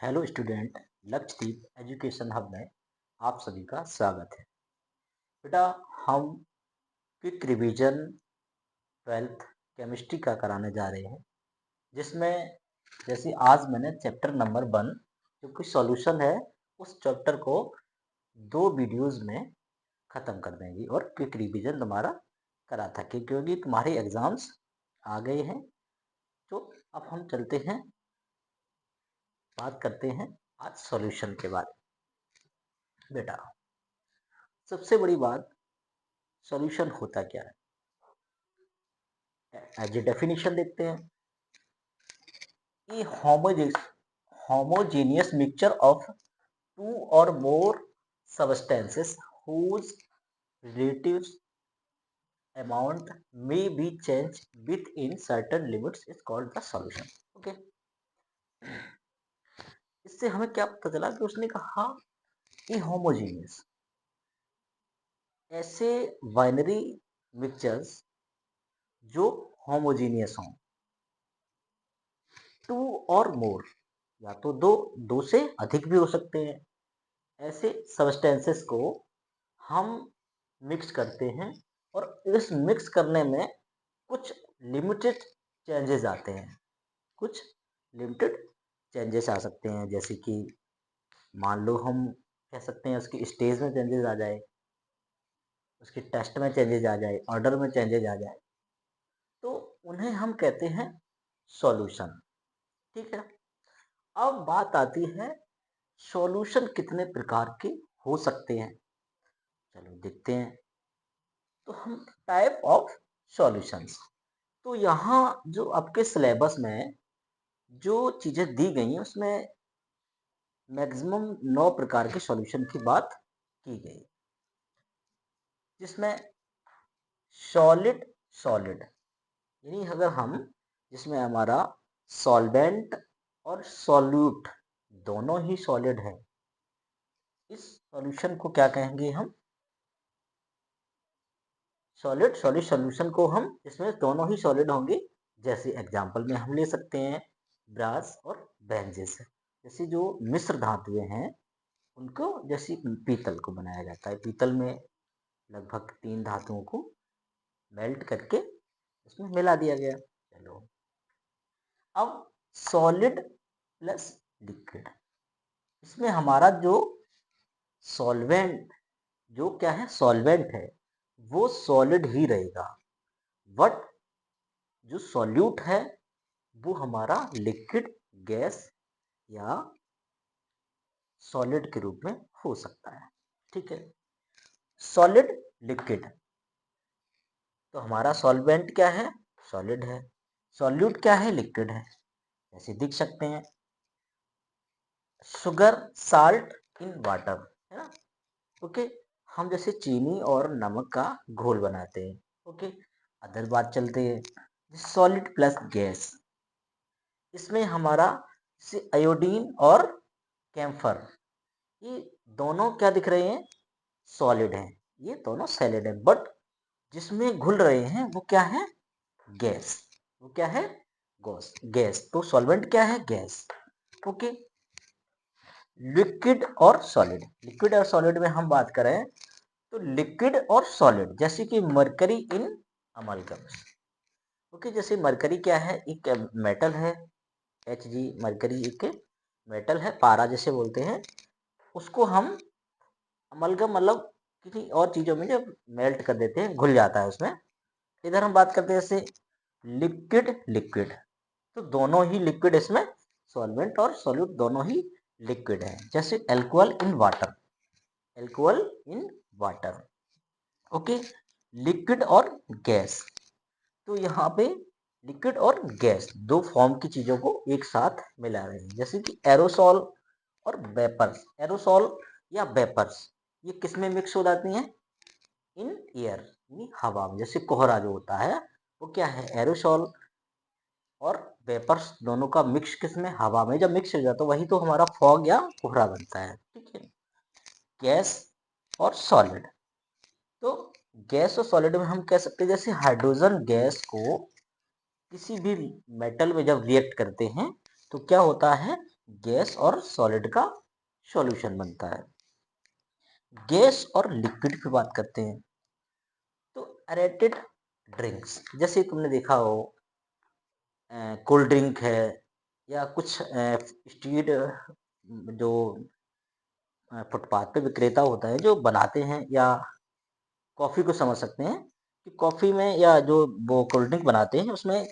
Hello student. Lakshadweep education hub में आप सभी का स्वागत है। बेटा, हम क्विक रिवीजन 12th केमिस्ट्री का कराने जा रहे हैं, जिसमें जैसे आज मैंने चैप्टर नंबर 1 जो कि सॉल्यूशन है, उस चैप्टर को 2 वीडियोस में ख़त्म कर देंगे और क्विक रिवीजन तुम्हारा करा था क्योंकि तुम्हारे एग्ज़ाम्स आ गए हैं। तो अब हम चलते हैं, बात करते हैं आज सॉल्यूशन के बारे में। बेटा, सबसे बड़ी बात, सॉल्यूशन होता क्या है? एज ए डेफिनेशन देखते हैं। ये homogeneous mixture of two or more substances whose relative amount may be changed within certain limits is called the solution. Okay, इससे हमें क्या पता चला कि उसने कहा कि होमोजीनियस ऐसे बाइनरी मिक्सचर्स जो होमोजीनियस हों, टू और मोर, या तो दो से अधिक भी हो सकते हैं, ऐसे सब्सटेंसेस को हम मिक्स करते हैं और इस मिक्स करने में कुछ लिमिटेड चेंजेस आते हैं। कुछ लिमिटेड चेंजेस आ सकते हैं, जैसे कि मान लो हम कह सकते हैं उसकी स्टेज में चेंजेस आ जाए, उसकी टेस्ट में चेंजेस आ जाए, ऑर्डर में चेंजेस आ जाए, तो उन्हें हम कहते हैं सॉल्यूशन। ठीक है। अब बात आती है सॉल्यूशन कितने प्रकार के हो सकते हैं। चलो देखते हैं। तो हम टाइप ऑफ सॉल्यूशंस, तो यहाँ जो आपके सिलेबस में जो चीजें दी गई हैं उसमें मैक्सिमम 9 प्रकार के सॉल्यूशन की बात की गई, जिसमें सॉलिड सॉलिड यानी अगर हम जिसमें हमारा सॉल्वेंट और सॉल्यूट दोनों ही सॉलिड है, इस सॉल्यूशन को क्या कहेंगे हम? सॉलिड सॉलिड सॉल्यूशन को हम, इसमें दोनों ही सॉलिड होंगे। जैसे एग्जांपल में हम ले सकते हैं ब्रास और बेंजीन। जैसे जो मिश्र धातुएं हैं उनको, जैसे पीतल को बनाया जाता है, पीतल में लगभग 3 धातुओं को मेल्ट करके उसमें मिला दिया गया। चलो, अब सॉलिड प्लस लिक्विड, इसमें हमारा जो सॉल्वेंट, जो क्या है, सॉल्वेंट है, वो सॉलिड ही रहेगा, बट जो सॉल्यूट है वो हमारा लिक्विड, गैस या सॉलिड के रूप में हो सकता है। ठीक है। सॉलिड लिक्विड, तो हमारा सॉल्वेंट क्या है? सॉलिड है। सॉल्यूट क्या है? लिक्विड है। जैसे दिख सकते हैं शुगर साल्ट इन वाटर, है ना। ओके, हम जैसे चीनी और नमक का घोल बनाते हैं। ओके, अदर बात चलते हैं सॉलिड प्लस गैस, इसमें हमारा जैसे आयोडीन और कैम्फर, ये दोनों क्या दिख रहे हैं? सॉलिड हैं। ये दोनों सॉलिड है, बट जिसमें घुल रहे हैं वो क्या है? गैस। वो क्या है? गैस। तो सॉल्वेंट क्या है? गैस। ओके। लिक्विड और सॉलिड, लिक्विड और सॉलिड में हम बात करें तो लिक्विड और सॉलिड, जैसे कि मरकरी इन अमलगम्स। ओके, जैसे मरकरी क्या है? एक मेटल है, Hg, मरकरी एक मेटल है, पारा जैसे बोलते हैं। उसको हम अमलगम मतलब किसी और चीजों में जब मेल्ट कर देते हैं, घुल जाता है उसमें। इधर हम बात करते हैं जैसे लिक्विड लिक्विड, तो दोनों ही लिक्विड, इसमें सॉल्वेंट और सॉल्यूट दोनों ही लिक्विड है। जैसे alcohol in water, alcohol in water. Okay, liquid और गैस, तो यहाँ पे लिक्विड और गैस दो फॉर्म की चीजों को एक साथ मिला रहे हैं, जैसे कि एरोसॉल और वेपर्स। एरोसॉल या वेपर्स ये किस में मिक्स हो जाती हैं? इन एयर, यानी हवा में। जैसे कोहरा जो होता है वो क्या है? एरोसॉल। और वेपर्स दोनों का मिक्स किस में? हवा में। जब मिक्स हो जाता है वही तो हमारा फॉग या कोहरा बनता है। ठीक है। गैस और सॉलिड, तो गैस और सॉलिड में हम कह सकते हैं जैसे हाइड्रोजन गैस को किसी भी मेटल में जब रिएक्ट करते हैं तो क्या होता है? गैस और सॉलिड का सॉल्यूशन बनता है। गैस और लिक्विड की बात करते हैं तो एरेटेड ड्रिंक्स, जैसे तुमने देखा हो कोल्ड ड्रिंक है या कुछ स्ट्रीट जो फुटपाथ पे विक्रेता होता है जो बनाते हैं, या कॉफ़ी को समझ सकते हैं कि कॉफ़ी में या जो वो कोल्ड ड्रिंक बनाते हैं उसमें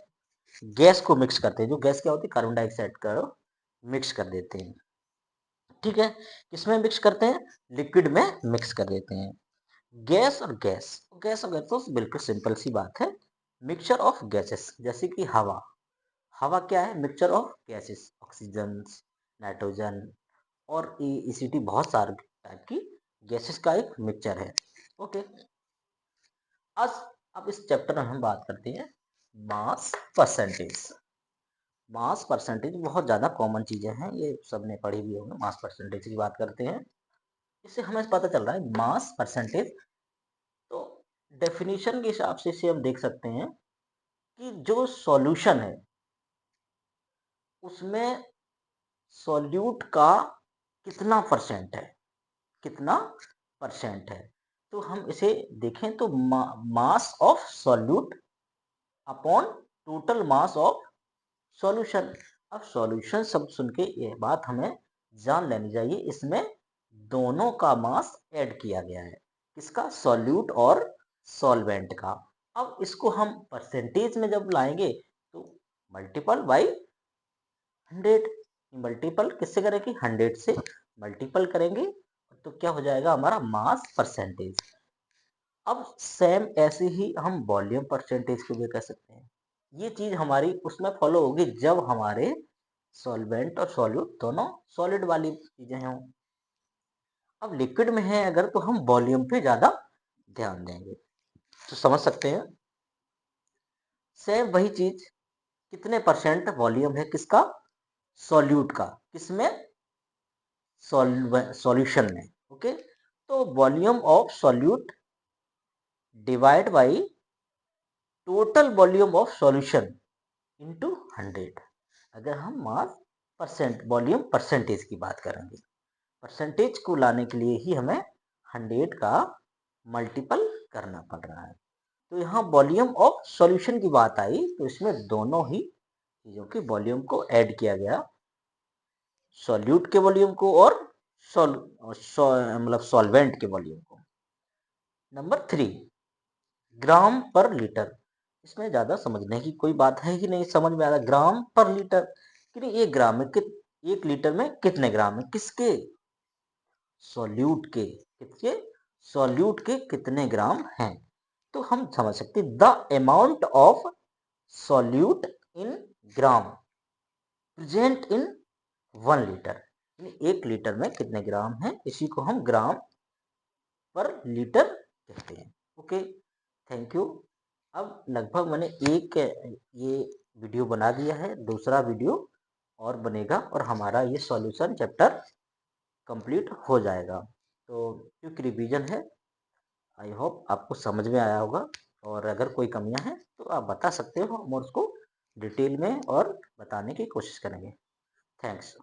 गैस को मिक्स करते हैं। जो गैस क्या होती है, कार्बन डाइऑक्साइड का मिक्स कर देते हैं। ठीक है, किसमें मिक्स करते हैं, लिक्विड में मिक्स कर देते हैं। गैस और गैस, गैस और गैस तो बिल्कुल सिंपल सी बात है, मिक्सचर ऑफ गैसेस। जैसे कि हवा, हवा क्या है, mixture of gases, oxygen, nitrogen और ईसीटी, बहुत सारे टाइप की गैसेस का एक मिक्सचर है। ओके, आज अब इस चैप्टर में हम बात करते हैं मास परसेंटेज। मास परसेंटेज बहुत ज़्यादा कॉमन चीज़ें हैं, ये सबने पढ़ी भी होंगी। मास परसेंटेज की बात करते हैं, इससे हमें पता चल रहा है मास परसेंटेज। तो डेफिनेशन के हिसाब से इसे हम देख सकते हैं कि जो सॉल्यूशन है उसमें सॉल्यूट का कितना परसेंट है, कितना परसेंट है। तो हम इसे देखें तो mass of solute upon total mass of solution. अब सॉल्यूशन शब्द सुन के ये बात हमें जान लेनी चाहिए, इसमें दोनों का मास ऐड किया गया है, किसका, सॉल्यूट और सॉल्वेंट का। अब इसको हम परसेंटेज में जब लाएंगे तो मल्टीपल बाई 100, मल्टीपल किससे करेंगे, 100 से मल्टीपल करेंगे तो क्या हो जाएगा हमारा मास परसेंटेज। अब सेम ऐसे ही हम वॉल्यूम परसेंटेज को भी कह सकते हैं। ये चीज हमारी उसमें फॉलो होगी जब हमारे सॉल्वेंट और सॉल्यूट दोनों सॉलिड वाली चीजें हों। अब लिक्विड में है अगर तो हम वॉल्यूम पे ज्यादा ध्यान देंगे, तो समझ सकते हैं सेम वही चीज, कितने परसेंट वॉल्यूम है किसका, सॉल्यूट का, किसमें, सॉल्यूशन में। ओके, तो volume of solute divide by total volume of solution into 100। अगर हम मास परसेंट वॉल्यूम परसेंटेज की बात करेंगे, परसेंटेज को लाने के लिए ही हमें 100 का मल्टीपल करना पड़ रहा है। तो यहाँ वॉल्यूम ऑफ सॉल्यूशन की बात आई तो इसमें दोनों ही चीजों के वॉल्यूम को ऐड किया गया, सॉल्यूट के वॉल्यूम को और मतलब सॉल्वेंट के वॉल्यूम को। नंबर 3, ग्राम पर लीटर। इसमें ज्यादा समझने की कोई बात है ही नहीं, समझ में आ रहा, ग्राम पर लीटर कि नहीं, 1 ग्राम में 1 लीटर में कितने ग्राम है, किसके, सॉल्यूट के, किसके, सॉल्यूट के कितने ग्राम हैं। तो हम समझ सकते the amount of solute in gram present in 1 litre, 1 litre में कितने ग्राम है, इसी को हम ग्राम पर लीटर कहते हैं। Okay, thank you. अब लगभग मैंने एक ये वीडियो बना दिया है, दूसरा वीडियो और बनेगा और हमारा ये सॉल्यूशन चैप्टर कंप्लीट हो जाएगा। तो क्विक रिवीजन है, आई होप आपको समझ में आया होगा, और अगर कोई कमियां हैं तो आप बता सकते हो, हम उसको डिटेल में और बताने की कोशिश करेंगे। थैंक्स।